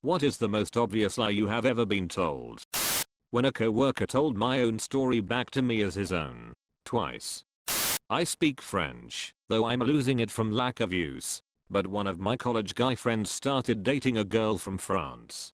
What is the most obvious lie you have ever been told? When a coworker told my own story back to me as his own. Twice. I speak French, though I'm losing it from lack of use. But one of my college guy friends started dating a girl from France.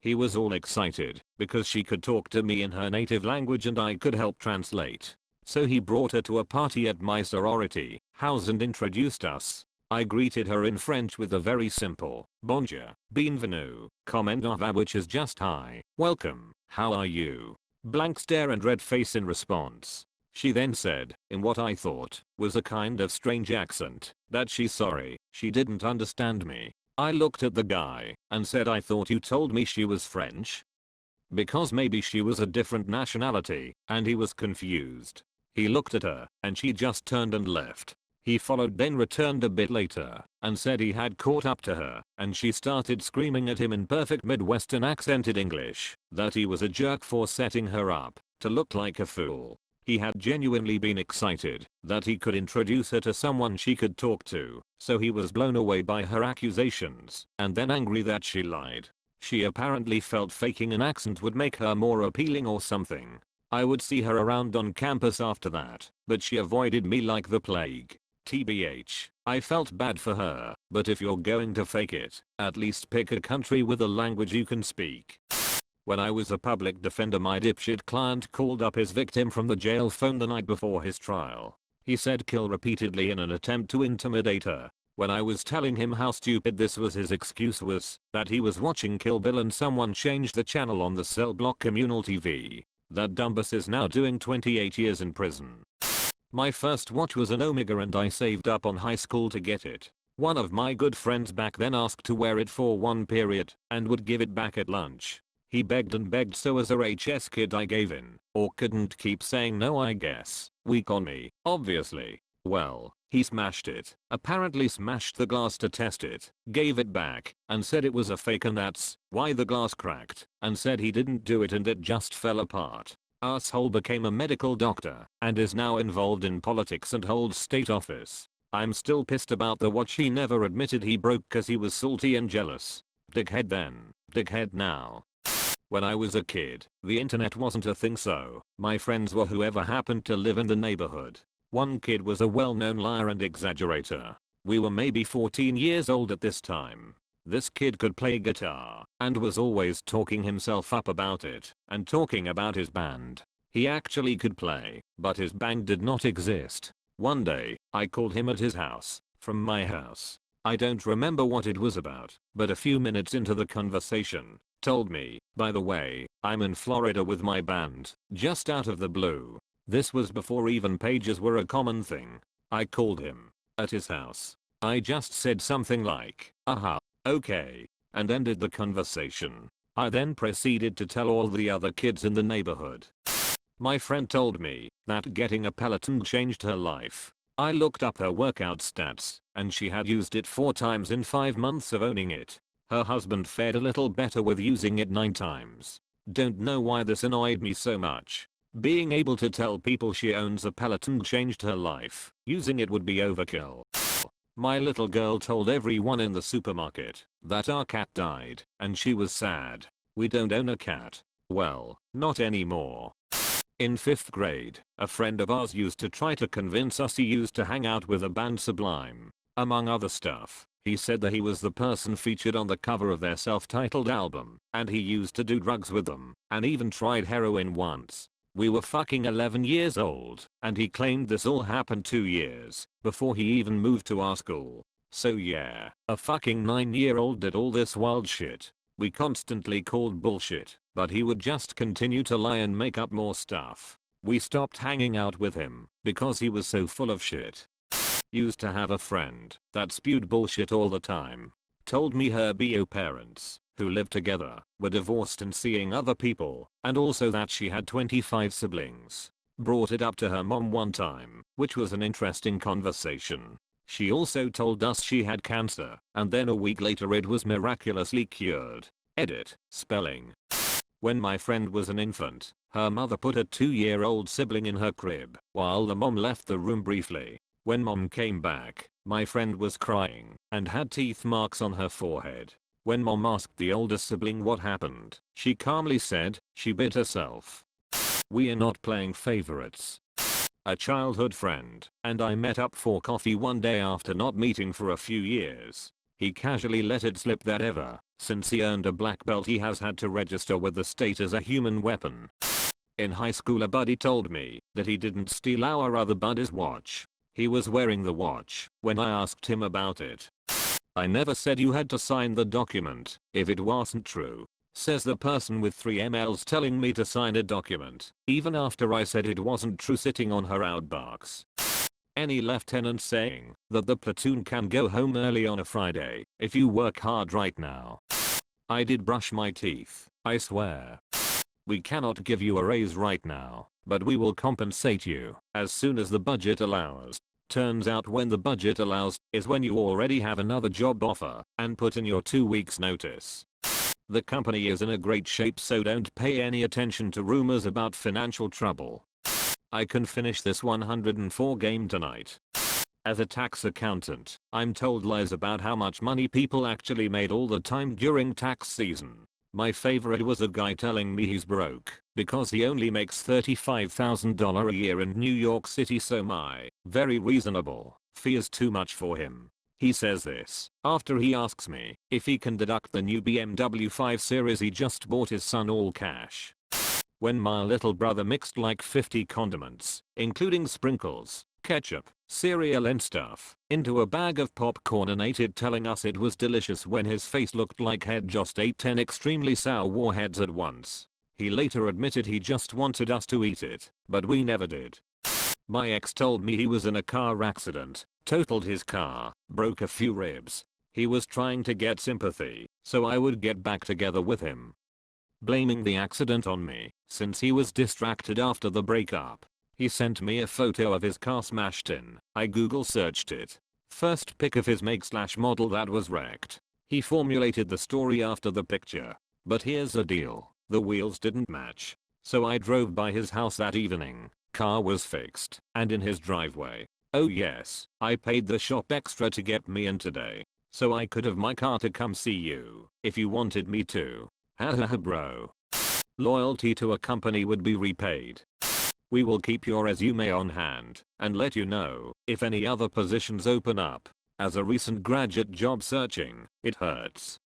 He was all excited because she could talk to me in her native language and I could help translate. So he brought her to a party at my sorority house and introduced us. I greeted her in French with a very simple bonjour, bienvenue, comment au revoir, which is just hi, welcome, how are you? Blank stare and red face in response. She then said, in what I thought was a kind of strange accent, that she's sorry, she didn't understand me. I looked at the guy and said, I thought you told me she was French. Because maybe she was a different nationality, and he was confused. He looked at her and she just turned and left. He followed, then returned a bit later and said he had caught up to her and she started screaming at him in perfect Midwestern accented English that he was a jerk for setting her up to look like a fool. He had genuinely been excited that he could introduce her to someone she could talk to, so he was blown away by her accusations and then angry that she lied. She apparently felt faking an accent would make her more appealing or something. I would see her around on campus after that, but she avoided me like the plague. TBH, I felt bad for her, but if you're going to fake it, at least pick a country with a language you can speak. When I was a public defender, my dipshit client called up his victim from the jail phone the night before his trial. He said kill repeatedly in an attempt to intimidate her. When I was telling him how stupid this was, his excuse was that he was watching Kill Bill and someone changed the channel on the cell block communal TV. That dumbass is now doing 28 years in prison. My first watch was an Omega and I saved up on high school to get it. One of my good friends back then asked to wear it for one period and would give it back at lunch. He begged and begged, so as a HS kid I gave in, or couldn't keep saying no, I guess. Weak on me, obviously. Well, he smashed it, apparently smashed the glass to test it, gave it back, and said it was a fake and that's why the glass cracked, and said he didn't do it and it just fell apart. Asshole became a medical doctor and is now involved in politics and holds state office. I'm still pissed about the watch he never admitted he broke cause he was salty and jealous. Dickhead then, dickhead now. When I was a kid, the internet wasn't a thing, so my friends were whoever happened to live in the neighborhood. One kid was a well-known liar and exaggerator. We were maybe 14 years old at this time. This kid could play guitar and was always talking himself up about it and talking about his band. He actually could play, but his band did not exist. One day, I called him at his house from my house. I don't remember what it was about, but a few minutes into the conversation, told me, by the way, I'm in Florida with my band, just out of the blue. This was before even pages were a common thing. I called him at his house. I just said something like, okay, and ended the conversation. I then proceeded to tell all the other kids in the neighborhood. My friend told me that getting a Peloton changed her life. I looked up her workout stats, and she had used it 4 times in 5 months of owning it. Her husband fared a little better with using it 9 times. Don't know why this annoyed me so much. Being able to tell people she owns a Peloton changed her life. Using it would be overkill. My little girl told everyone in the supermarket that our cat died, and she was sad. We don't own a cat. Well, not anymore. In 5th grade, a friend of ours used to try to convince us he used to hang out with the band Sublime. Among other stuff, he said that he was the person featured on the cover of their self-titled album, and he used to do drugs with them, and even tried heroin once. We were fucking 11 years old, and he claimed this all happened 2 years before he even moved to our school. So yeah, a fucking 9-year-old did all this wild shit. We constantly called bullshit, but he would just continue to lie and make up more stuff. We stopped hanging out with him because he was so full of shit. Used to have a friend that spewed bullshit all the time. Told me her bio parents, who lived together, were divorced and seeing other people, and also that she had 25 siblings. Brought it up to her mom one time, which was an interesting conversation. She also told us she had cancer, and then a week later it was miraculously cured. Edit, spelling. When my friend was an infant, her mother put a 2-year-old sibling in her crib, while the mom left the room briefly. When mom came back, my friend was crying and had teeth marks on her forehead. When mom asked the older sibling what happened, she calmly said she bit herself. We are not playing favorites. A childhood friend and I met up for coffee one day after not meeting for a few years. He casually let it slip that ever since he earned a black belt he has had to register with the state as a human weapon. In high school a buddy told me that he didn't steal our other buddy's watch. He was wearing the watch when I asked him about it. I never said you had to sign the document if it wasn't true, says the person with 3 emails telling me to sign a document even after I said it wasn't true sitting on her outbox. Any lieutenant saying that the platoon can go home early on a Friday if you work hard right now. I did brush my teeth, I swear. We cannot give you a raise right now, but we will compensate you as soon as the budget allows. Turns out when the budget allows is when you already have another job offer and put in your 2 weeks notice. The company is in a great shape, so don't pay any attention to rumors about financial trouble. I can finish this 104 game tonight. As a tax accountant, I'm told lies about how much money people actually made all the time during tax season. My favorite was a guy telling me he's broke because he only makes $35,000 a year in New York City, so my very reasonable fee is too much for him. He says this after he asks me if he can deduct the new BMW 5 Series he just bought his son all cash. When my little brother mixed like 50 condiments, including sprinkles, ketchup, cereal and stuff, into a bag of popcorn and ate it, telling us it was delicious when his face looked like he'd just ate 10 extremely sour warheads at once. He later admitted he just wanted us to eat it, but we never did. My ex told me he was in a car accident, totaled his car, broke a few ribs. He was trying to get sympathy, so I would get back together with him, blaming the accident on me since he was distracted after the breakup. He sent me a photo of his car smashed in. I Google searched it. First pic of his make/model that was wrecked. He formulated the story after the picture. But here's the deal. The wheels didn't match. So I drove by his house that evening. Car was fixed and in his driveway. Oh yes, I paid the shop extra to get me in today. So I could have my car to come see you if you wanted me to. Haha bro. Loyalty to a company would be repaid. We will keep your resume on hand and let you know if any other positions open up. As a recent graduate job searching, it hurts.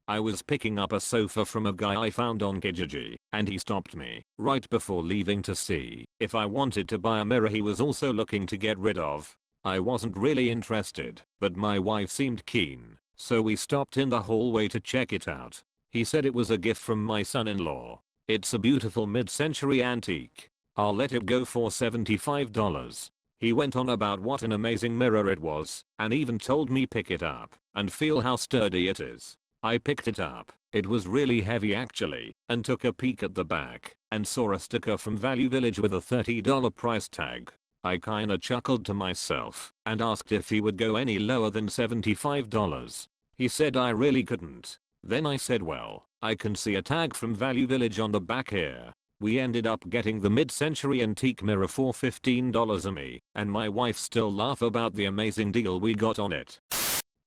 I was picking up a sofa from a guy I found on Kijiji and he stopped me right before leaving to see if I wanted to buy a mirror he was also looking to get rid of. I wasn't really interested, but my wife seemed keen, so we stopped in the hallway to check it out. He said it was a gift from my son-in-law. It's a beautiful mid-century antique. I'll let it go for $75. He went on about what an amazing mirror it was and even told me pick it up and feel how sturdy it is. I picked it up. It was really heavy actually, and took a peek at the back and saw a sticker from Value Village with a $30 price tag. I kinda chuckled to myself and asked if he would go any lower than $75. He said I really couldn't. Then I said, well, I can see a tag from Value Village on the back here. We ended up getting the mid-century antique mirror for $15 a me, and my wife still laugh about the amazing deal we got on it.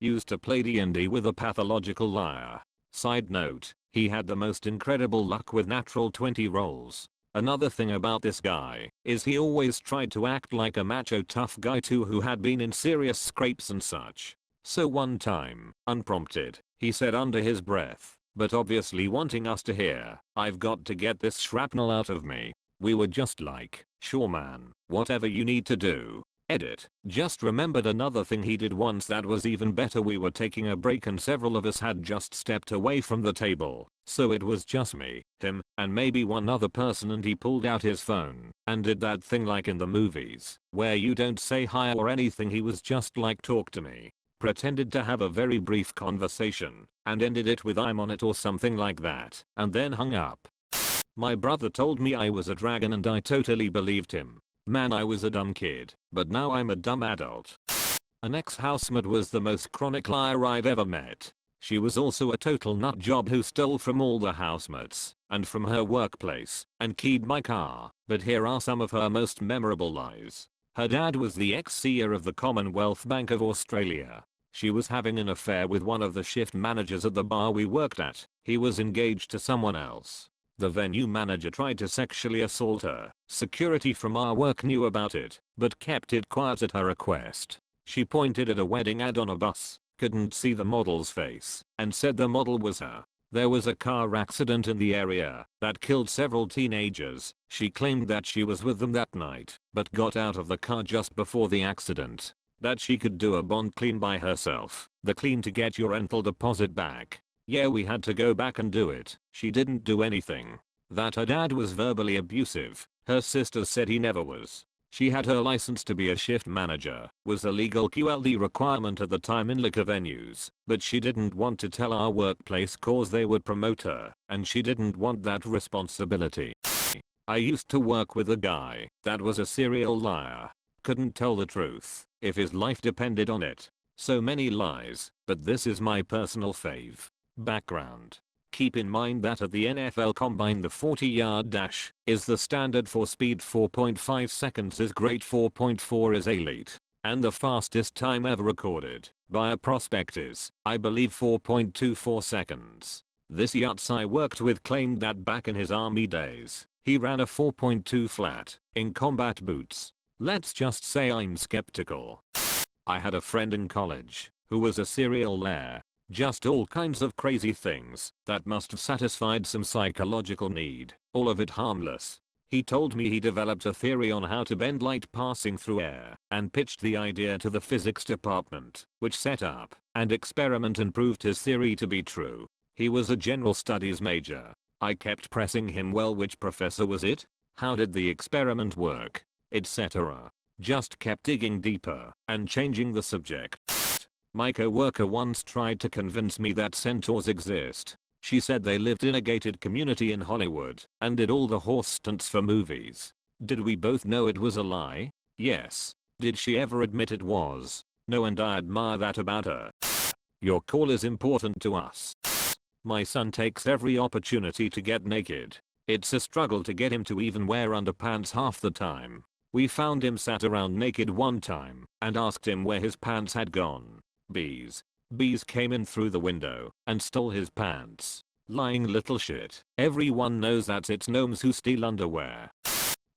Used to play D&D with a pathological liar. Side note, he had the most incredible luck with natural 20 rolls. Another thing about this guy is he always tried to act like a macho tough guy too who had been in serious scrapes and such. So one time, unprompted, he said under his breath, but obviously wanting us to hear, I've got to get this shrapnel out of me. We were just like, sure man, whatever you need to do. Edit. Just remembered another thing he did once that was even better. We were taking a break and several of us had just stepped away from the table. So it was just me, him, and maybe one other person, and he pulled out his phone and did that thing like in the movies where you don't say hi or anything. He was just like, talk to me. Pretended to have a very brief conversation and ended it with I'm on it or something like that and then hung up. My brother told me I was a dragon and I totally believed him. Man, I was a dumb kid, but now I'm a dumb adult. An ex-housemate was the most chronic liar I've ever met. She was also a total nut job who stole from all the housemates and from her workplace and keyed my car, but here are some of her most memorable lies. Her dad was the ex-CEO of the Commonwealth Bank of Australia. She was having an affair with one of the shift managers at the bar we worked at. He was engaged to someone else. The venue manager tried to sexually assault her. Security from our work knew about it, but kept it quiet at her request. She pointed at a wedding ad on a bus, couldn't see the model's face, and said the model was her. There was a car accident in the area that killed several teenagers. She claimed that she was with them that night, but got out of the car just before the accident. That she could do a bond clean by herself, the clean to get your rental deposit back. Yeah, we had to go back and do it. She didn't do anything. That her dad was verbally abusive. Her sister said he never was. She had her license to be a shift manager, was a legal QLD requirement at the time in liquor venues, but she didn't want to tell our workplace cause they would promote her, and she didn't want that responsibility. I used to work with a guy that was a serial liar. Couldn't tell the truth if his life depended on it. So many lies, but this is my personal fave. Background. Keep in mind that at the NFL Combine the 40-yard dash is the standard for speed. 4.5 seconds is great, 4.4 is elite, and the fastest time ever recorded by a prospect is, I believe, 4.24 seconds. This yachts I worked with claimed that back in his army days, he ran a 4.2 flat in combat boots. Let's just say I'm skeptical. I had a friend in college who was a serial liar. Just all kinds of crazy things that must have satisfied some psychological need, all of it harmless. He told me he developed a theory on how to bend light passing through air and pitched the idea to the physics department, which set up an experiment and proved his theory to be true. He was a general studies major. I kept pressing him, well, which professor was it? How did the experiment work? Etc. Just kept digging deeper and changing the subject. My coworker once tried to convince me that centaurs exist. She said they lived in a gated community in Hollywood and did all the horse stunts for movies. Did we both know it was a lie? Yes. Did she ever admit it was? No, and I admire that about her. Your call is important to us. My son takes every opportunity to get naked. It's a struggle to get him to even wear underpants half the time. We found him sat around naked one time and asked him where his pants had gone. Bees came in through the window and stole his pants. Lying little shit. Everyone knows that it's gnomes who steal underwear.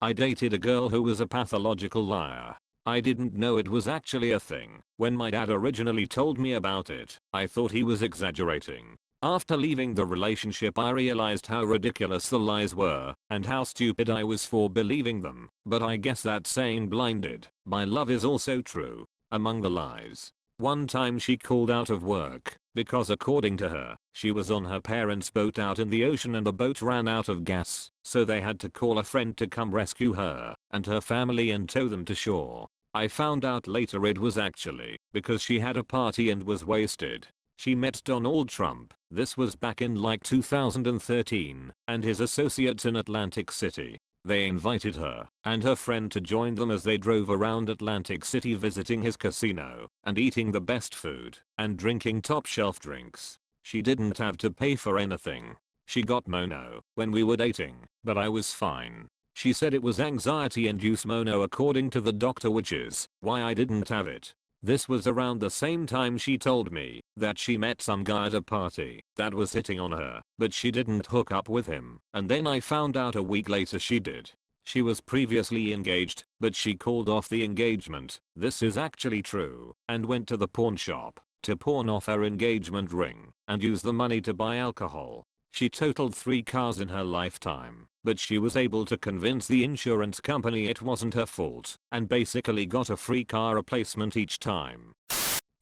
I dated a girl who was a pathological liar. I didn't know it was actually a thing. When my dad originally told me about it, I thought he was exaggerating. After leaving the relationship, I realized how ridiculous the lies were and how stupid I was for believing them. But I guess that saying blinded by love is also true. Among the lies, one time she called out of work because, according to her, she was on her parents' boat out in the ocean and the boat ran out of gas, so they had to call a friend to come rescue her and her family and tow them to shore. I found out later it was actually because she had a party and was wasted. She met Donald Trump, this was back in like 2013, and his associates in Atlantic City. They invited her and her friend to join them as they drove around Atlantic City visiting his casino and eating the best food and drinking top shelf drinks. She didn't have to pay for anything. She got mono when we were dating, but I was fine. She said it was anxiety-induced mono according to the doctor, which is why I didn't have it. This was around the same time she told me that she met some guy at a party that was hitting on her, but she didn't hook up with him, and then I found out a week later she did. She was previously engaged, but she called off the engagement, this is actually true, and went to the pawn shop to pawn off her engagement ring and use the money to buy alcohol. She totaled 3 cars in her lifetime, but she was able to convince the insurance company it wasn't her fault and basically got a free car replacement each time.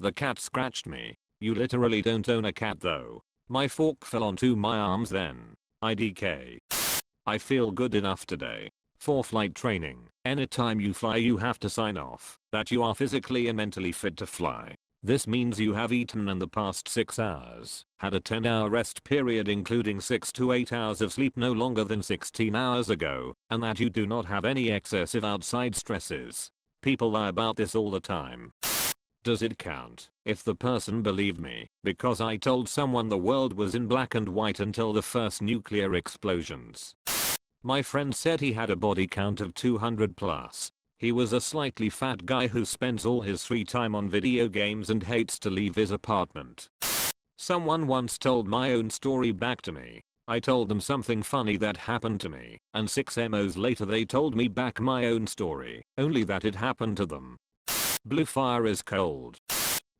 The cat scratched me. You literally don't own a cat though. My fork fell onto my arms then. IDK. I feel good enough today. For flight training, anytime you fly you have to sign off that you are physically and mentally fit to fly. This means you have eaten in the past 6 hours, had a 10-hour rest period including 6 to 8 hours of sleep no longer than 16 hours ago, and that you do not have any excessive outside stresses. People lie about this all the time. Does it count if the person believed me because I told someone the world was in black and white until the first nuclear explosions? My friend said he had a body count of 200 plus. He was a slightly fat guy who spends all his free time on video games and hates to leave his apartment. Someone once told my own story back to me. I told them something funny that happened to me, and 6 MOs later they told me back my own story, only that it happened to them. Blue fire is cold.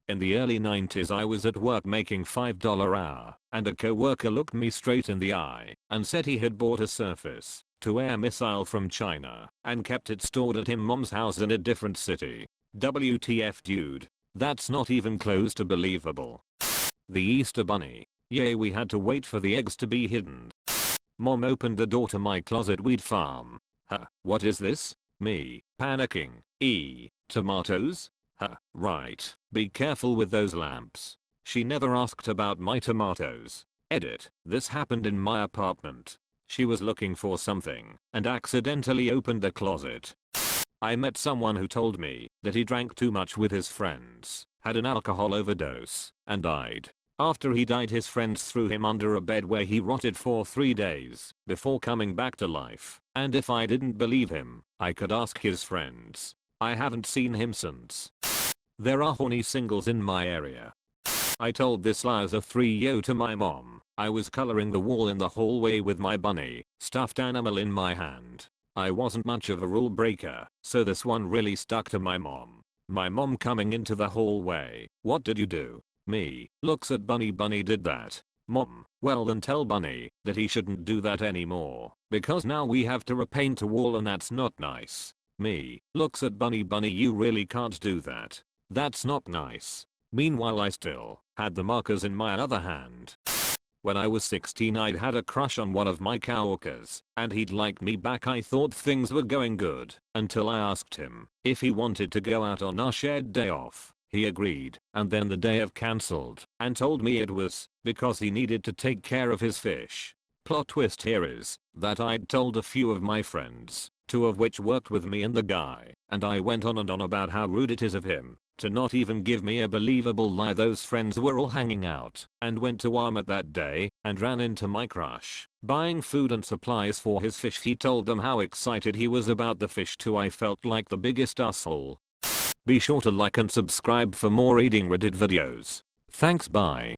In the early 90s I was at work making $5 an hour, and a coworker looked me straight in the eye and said he had bought a surface to air missile from China and kept it stored at his mom's house in a different city. WTF dude. That's not even close to believable. The Easter Bunny. Yay, we had to wait for the eggs to be hidden. Mom opened the door to my closet weed farm. Huh, what is this? Me, panicking. Tomatoes? Huh, right. Be careful with those lamps. She never asked about my tomatoes. Edit. This happened in my apartment. She was looking for something and accidentally opened the closet. I met someone who told me that he drank too much with his friends, had an alcohol overdose, and died. After he died, his friends threw him under a bed where he rotted for 3 days before coming back to life. And if I didn't believe him, I could ask his friends. I haven't seen him since. There are horny singles in my area. I told this lie as a 3-year-old to my mom. I was coloring the wall in the hallway with my bunny stuffed animal in my hand. I wasn't much of a rule breaker, so this one really stuck to my mom. My mom coming into the hallway. What did you do? Me. Looks at Bunny. Bunny did that. Mom. Well then tell Bunny that he shouldn't do that anymore, because now we have to repaint a wall and that's not nice. Me. Looks at Bunny. Bunny, you really can't do that. That's not nice. Meanwhile I still had the markers in my other hand. When I was 16 I'd had a crush on one of my coworkers, and he'd liked me back. I thought things were going good until I asked him if he wanted to go out on our shared day off. He agreed, and then the day of cancelled and told me it was because he needed to take care of his fish. Plot twist here is that I'd told a few of my friends, 2 of which worked with me and the guy, and I went on and on about how rude it is of him to not even give me a believable lie. Those friends were all hanging out and went to Walmart that day and ran into my crush, buying food and supplies for his fish. He told them how excited he was about the fish too. I felt like the biggest asshole. Be sure to like and subscribe for more reading Reddit videos. Thanks, bye.